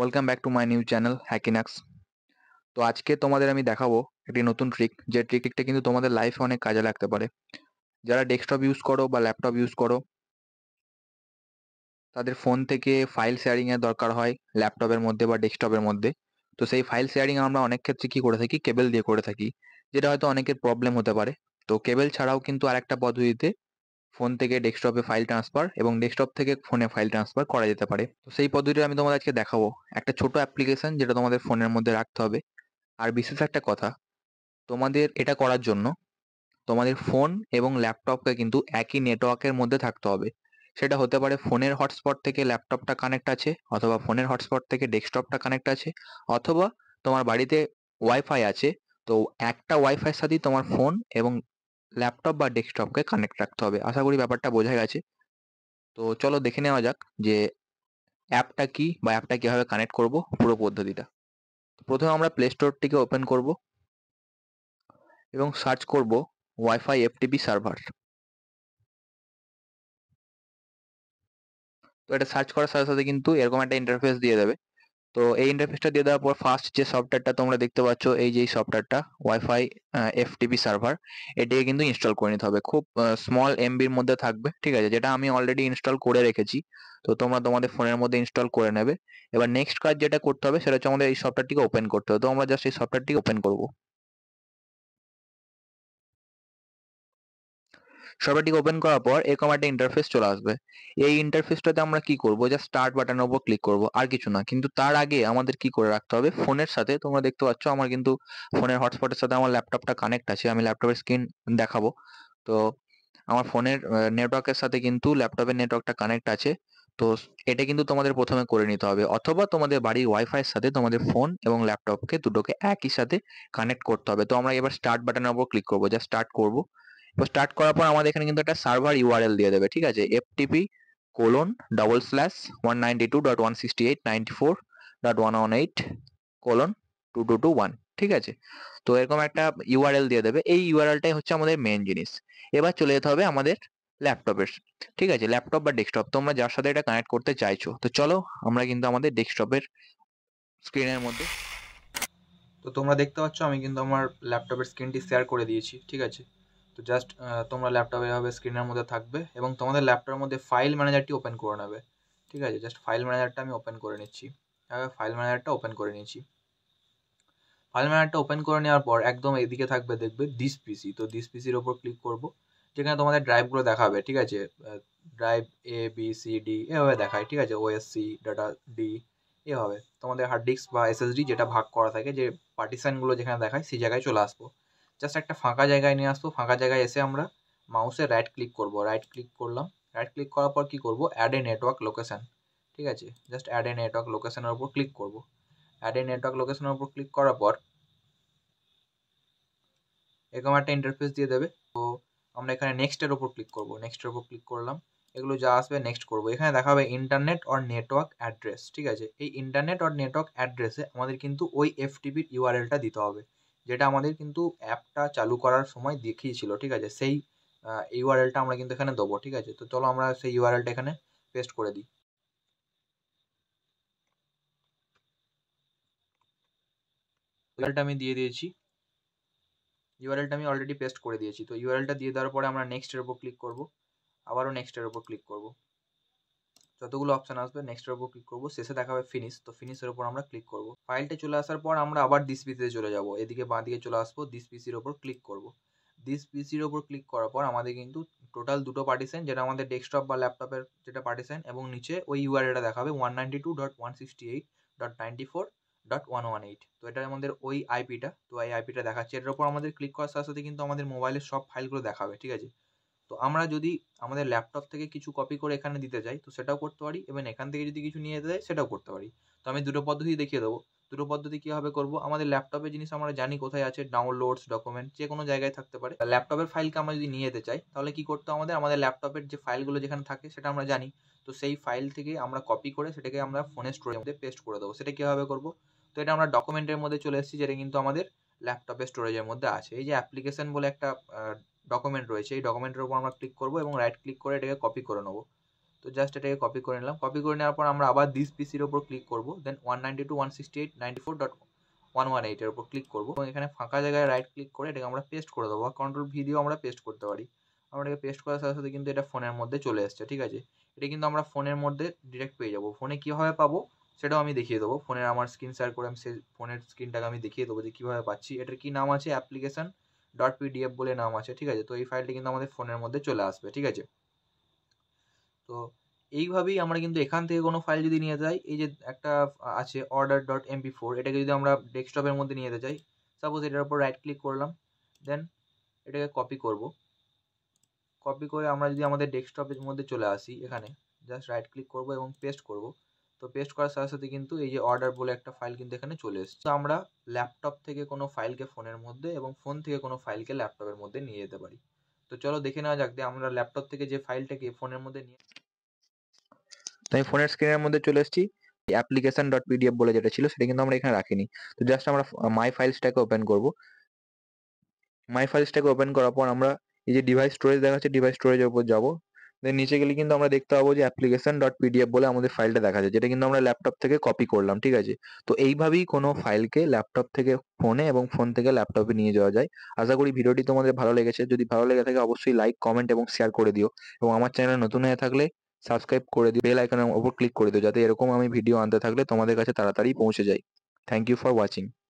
Welcome back to my new channel Hackinax. তো আজকে তোমাদের আমি দেখাবো একটি নতুন ট্রিক, যে ট্রিকটা কিন্তু তোমাদের লাইফে অনেক কাজে লাগতে পারে। যারা ডেস্কটপ ইউজ করো বা ল্যাপটপ ইউজ করো, তাদের ফোন থেকে ফাইল শেয়ারিং এর দরকার হয় ল্যাপটপের মধ্যে বা ডেস্কটপের মধ্যে। তো সেই ফাইল শেয়ারিং আমরা অনেক ক্ষেত্রে কি করে থাকি, কেবল দিয়ে করে থাকি, যেটা হয়তো অনেকের প্রবলেম হতে পারে। তো কেবল ছাড়াও কিন্তু আরেকটা পদ্ধতিতে ফোন থেকে ডেস্কটপে ফাইল ট্রান্সফার এবং ডেস্কটপ থেকে ফোনে ফাইল ট্রান্সফার করা যেতে পারে। তো সেই পদ্ধতিটা আমি তোমাদের আজকে দেখাবো। একটা ছোট অ্যাপ্লিকেশন যেটা তোমাদের ফোনের মধ্যে রাখতে হবে। আর বিশেষ একটা কথা, তোমাদের এটা করার জন্য তোমাদের ফোন এবং ল্যাপটপকে কিন্তু একই নেটওয়ার্কের মধ্যে থাকতে হবে। সেটা হতে পারে ফোনের হটস্পট থেকে ল্যাপটপটা কানেক্ট আছে, অথবা ফোনের হটস্পট থেকে ডেস্কটপটা কানেক্ট আছে, অথবা তোমার বাড়িতে ওয়াইফাই আছে। তো একটা ওয়াইফাইয়ের সাথেই তোমার ফোন এবং ল্যাপটপ বা ডেস্কটপকে কানেক্ট রাখতে হবে। আশা করি ব্যাপারটা বোঝা গেছে। তো চলো দেখে নেওয়া যাক যে অ্যাপটা কি বা অ্যাপটা কিভাবে কানেক্ট করব, পুরো পদ্ধতিটা। প্রথমে আমরা প্লে স্টোরটিকে ওপেন করব এবং সার্চ করব ওয়াইফাই এফটিপি সার্ভার। তো এটা সার্চ করার সাথে সাথে কিন্তু এরকম একটা ইন্টারফেস দিয়ে দেবে। তো এই ইন্টারফেসটা দিয়ে দেওয়ার পর ফার্স্ট যে সফটওয়্যারটা তোমরা দেখতে পাচ্ছ, এই যে সফটওয়্যারটা ওয়াইফাই এফটিপি সার্ভার, এটিকে কিন্তু ইনস্টল করে নিতে হবে। খুব স্মল এমবির মধ্যে থাকবে, ঠিক আছে, যেটা আমি অলরেডি ইনস্টল করে রেখেছি। তো তোমরা তোমাদের ফোনের মধ্যে ইনস্টল করে নেবে। এবার নেক্সট কাজ যেটা করতে হবে সেটা হচ্ছে আমাদের এই সফটওয়্যারটিকে ওপেন করতে হবে। তো আমরা জাস্ট এই সফটওয়্যারটিকে ওপেন করবো। সফটওয়্যারটিকে ওপেন করার পর এরকম একটা ইন্টারফেস চলে আসবে। এই ইন্টারফেসটাতে আমরা কি করব, জাস্ট স্টার্ট বাটনের উপর ক্লিক করব, আর কিছু না। কিন্তু তার আগে আমাদের কি করে রাখতে হবে, ফোনের সাথে তোমরা দেখতে পাচ্ছ আমার কিন্তু ফোনের হটস্পটের সাথে আমার ল্যাপটপটা কানেক্ট আছে। আমি ল্যাপটপের স্ক্রিন দেখাবো। তো আমার ফোনের নেটওয়ার্কের সাথে কিন্তু ল্যাপটপের নেটওয়ার্কটা কানেক্ট আছে। তো এটা কিন্তু তোমাদের প্রথমে করে নিতে হবে, অথবা তোমাদের বাড়ির ওয়াইফাইয়ের সাথে তোমাদের ফোন এবং ল্যাপটপকে দুটোকে একই সাথে কানেক্ট করতে হবে। তো আমরা এবার স্টার্ট বাটনের উপর ক্লিক করবো, জাস্ট স্টার্ট করব। তো স্টার্ট করার পর আমাদের এখানে কিন্তু একটা সার্ভার ইউআরএল দিয়ে দেবে, ঠিক আছে, ftp://192.168.94.118:22221, ঠিক আছে। তো এরকম একটা ইউআরএল দিয়ে দেবে। এই ইউআরএলটাই হচ্ছে আমাদের মেন জিনিস। এবার চলে যেতে হবে আমাদের ল্যাপটপের, ঠিক আছে, ল্যাপটপ বা ডেস্কটপ তোমরা যার সাথে এটা কানেক্ট করতে চাইছো। তো চলো আমরা কিন্তু আমাদের ডেস্কটপের স্ক্রিনের মধ্যে। তো তোমরা দেখতে পাচ্ছ আমি কিন্তু আমার ল্যাপটপের স্ক্রিনটি শেয়ার করে দিয়েছি, ঠিক আছে। তো জাস্ট তোমরা ল্যাপটপে এভাবে স্ক্রিনের মধ্যে থাকবে এবং তোমাদের ল্যাপটপের মধ্যে ফাইল ম্যানেজারটি ওপেন করে নেবে, ঠিক আছে। জাস্ট ফাইল ম্যানেজারটা আমি ওপেন করে নিচ্ছি। ফাইল ম্যানেজারটা ওপেন করে নিয়েছি। ফাইল ম্যানেজারটা ওপেন করে নেওয়ার পর একদম এদিকে থাকবে, দেখবে দিস পিসি। তো দিস পিসির ওপর ক্লিক করব, যেখানে তোমাদের ড্রাইভগুলো দেখাবে, ঠিক আছে। ড্রাইভ ABCD এভাবে দেখায়, ঠিক আছে। OSC ডাটা ডি এভাবে তোমাদের হার্ড ডিস্ক বা SSD যেটা ভাগ করা থাকে, যে পার্টিশনগুলো যেখানে দেখায় সেই জায়গায় চলে আসবো। জাস্ট একটা ফাঁকা জায়গায় নিয়ে আসবো। ফাঁকা জায়গায় এসে আমরা মাউসে রাইট ক্লিক করব। রাইট ক্লিক করলাম। রাইট ক্লিক করার পর কি করব, অ্যাড এ নেটওয়ার্ক লোকেশন, ঠিক আছে। জাস্ট অ্যাড এ নেটওয়ার্ক লোকেশনের উপর ক্লিক করব। অ্যাড এ নেটওয়ার্ক লোকেশনের উপর ক্লিক করার পর এরকম একটা ইন্টারফেস দিয়ে দেবে। তো আমরা এখানে নেক্সটের উপর ক্লিক করব। নেক্সটের উপর ক্লিক করলাম। এগুলো যা আসবে নেক্সট করব। এখানে দেখাবে ইন্টারনেট অর নেটওয়ার্ক অ্যাড্রেস, ঠিক আছে। এই ইন্টারনেট অর নেটওয়ার্ক অ্যাড্রেসে আমাদের কিন্তু ওই এফটিপির ইউআরএলটা দিতে হবে, যেটা আমাদের কিন্তু অ্যাপটা চালু করার সময় দেখিয়েছিল, ঠিক আছে। সেই ইউআরএলটা আমরা কিন্তু এখানে দেবো, ঠিক আছে। তো চলো আমরা সেই ইউআরএলটা এখানে পেস্ট করে দিই। ইউআরএলটা আমি দিয়ে দিয়েছি। ইউআরএলটা আমি অলরেডি পেস্ট করে দিয়েছি। তো ইউআরএলটা দিয়ে দেওয়ার পরে আমরা নেক্সটের উপর ক্লিক করব। আবারও নেক্সটের উপর ক্লিক করব। যতগুলো অপশন আসবে নেক্সটের উপর ক্লিক করব। শেষে দেখাবে ফিনিশ। তো ফিনিশের উপর আমরা ক্লিক করব। ফাইলটা চলে আসার পর আমরা আবার দিস পিসিতে চলে যাব। এদিকে বাঁ দিকে চলে আসবো, দিস পিসির ওপর ক্লিক করব। দিস পিসির ওপর ক্লিক করার পর আমাদের কিন্তু টোটাল দুটো পার্টিশন, যেটা আমাদের ডেস্কটপ বা ল্যাপটপের যেটা পার্টিশন, এবং নিচে ওই ইউআরএলটা দেখাবে 192.168.94.118। তো এটা আমাদের ওই আইপিটা। তো এই আইপিটা দেখাচ্ছে। এটার উপর আমাদের ক্লিক করার সাথে সাথে কিন্তু আমাদের মোবাইলের সব ফাইলগুলো দেখাবে, ঠিক আছে। তো আমরা যদি আমাদের ল্যাপটপ থেকে কিছু কপি করে এখানে দিতে চাই তো সেটাও করতে পারি, এবং এখান থেকে যদি কিছু নিয়ে যেতে চাই সেটাও করতে পারি। তো আমি দুটো পদ্ধতি দেখিয়ে দেবো। দুটো পদ্ধতি কীভাবে করবো, আমাদের ল্যাপটপের জিনিস আমরা জানি কোথায় আছে, ডাউনলোডস, ডকুমেন্ট, যে কোনো জায়গায় থাকতে পারে। ল্যাপটপের ফাইলকে আমরা যদি নিয়ে যেতে চাই তাহলে কি করতে হবে, আমাদের ল্যাপটপের যে ফাইলগুলো যেখানে থাকে সেটা আমরা জানি। তো সেই ফাইল থেকে আমরা কপি করে সেটাকে আমরা ফোনের স্টোরেজের মধ্যে পেস্ট করে দেবো। সেটা কীভাবে করবো, তো এটা আমরা ডকুমেন্টের মধ্যে চলে এসেছি, যেটা কিন্তু আমাদের ল্যাপটপের স্টোরেজের মধ্যে আছে। এই যে অ্যাপ্লিকেশন বলে একটা ডকুমেন্ট রয়েছে, এই ডকুমেন্টের উপর আমরা ক্লিক করবো এবং রাইট ক্লিক করে এটাকে কপি করে নেবো। তো তো জাস্ট এটাকে কপি করে নিলাম। কপি করে নেওয়ার পর আমরা আবার দিস পিসির ওপর ক্লিক করবো, দেন 192.168.94.118 এর উপর ক্লিক করবো এবং এখানে ফাঁকা জায়গায় রাইট ক্লিক করে এটাকে আমরা পেস্ট করে দেবো, বা কন্ট্রোল ভি দিয়েও আমরা পেস্ট করতে পারি। আমরা এটাকে পেস্ট করার সাথে সাথে কিন্তু এটা ফোনের মধ্যে চলে এসছে, ঠিক আছে। এটা কিন্তু আমরা ফোনের মধ্যে ডিরেক্ট পেয়ে যাবো। ফোনে কীভাবে পাবো সেটাও আমি দেখিয়ে দেবো। ফোনের আমার স্ক্রিন শেয়ার করে আমি সেই ফোনের স্ক্রিনটাকে আমি দেখিয়ে দেবো যে কীভাবে পাচ্ছি। এটার কি নাম আছে, অ্যাপ্লিকেশন ডট পিডিএফ বলে নাম আছে, ঠিক আছে। তো এই ফাইলটা কিন্তু আমাদের ফোনের মধ্যে চলে আসবে, ঠিক আছে। তো এইভাবেই আমরা কিন্তু এখান থেকে কোনো ফাইল যদি নিয়ে যাই, এই যে একটা আছে order.mp4, এটাকে যদি আমরা ডেস্কটপের মধ্যে নিয়ে যেতে চাই, সাপোজ এটার উপর রাইট ক্লিক করলাম, দেন এটাকে কপি করব। কপি করে আমরা যদি আমাদের ডেস্কটপের মধ্যে চলে আসি, এখানে জাস্ট রাইট ক্লিক করব এবং পেস্ট করব। তো পেস্ট করার সাথে সাথে কিন্তু এই যে অর্ডার বলে একটা ফাইল কিন্তু এখানে চলে এসেছে। তো আমরা ল্যাপটপ থেকে কোনো ফাইলকে ফোনের মধ্যে এবং ফোন থেকে কোনো ফাইলকে ল্যাপটপের মধ্যে নিয়ে যেতে পারি। তো চলো দেখে নেওয়া যাক যে আমরা ল্যাপটপ থেকে যে ফাইলটাকে ফোনের মধ্যে নিয়ে, তো আমি ফোনের স্ক্রিনের মধ্যে চলে এসেছি। অ্যাপ্লিকেশন ডট পিডিএফ বলে যেটা ছিল সেটা কিন্তু আমরা এখানে রাখিনি। তো জাস্ট আমরা মাই ফাইলসটাকে ওপেন করব। মাই ফাইলসটাকে ওপেন করার পর আমরা এই যে ডিভাইস স্টোরেজ দেখাচ্ছে, ডিভাইস স্টোরেজের উপর যাবো। দেন নিচে গেলে কিন্তু আমরা দেখতে পাবো যে অ্যাপ্লিকেশন ডট পিডিএফ বলে আমাদের ফাইলটা দেখা যায়, যেটা কিন্তু আমরা ল্যাপটপ থেকে কপি করলাম, ঠিক আছে। তো এইভাবেই কোনো ফাইলকে ল্যাপটপ থেকে ফোনে এবং ফোন থেকে ল্যাপটপে নিয়ে যাওয়া যায়। আশা করি ভিডিওটি তোমাদের ভালো লেগেছে। যদি ভালো লেগে থাকে অবশ্যই লাইক, কমেন্ট এবং শেয়ার করে দিও, এবং আমার চ্যানেল নতুন হয়ে থাকলে সাবস্ক্রাইব করে দিও, বেল আইকনের উপর ক্লিক করে দিও, যাতে এরকম আমি ভিডিও আনতে থাকলে তোমাদের কাছে তাড়াতাড়ি পৌঁছে যায়। Thank you for watching.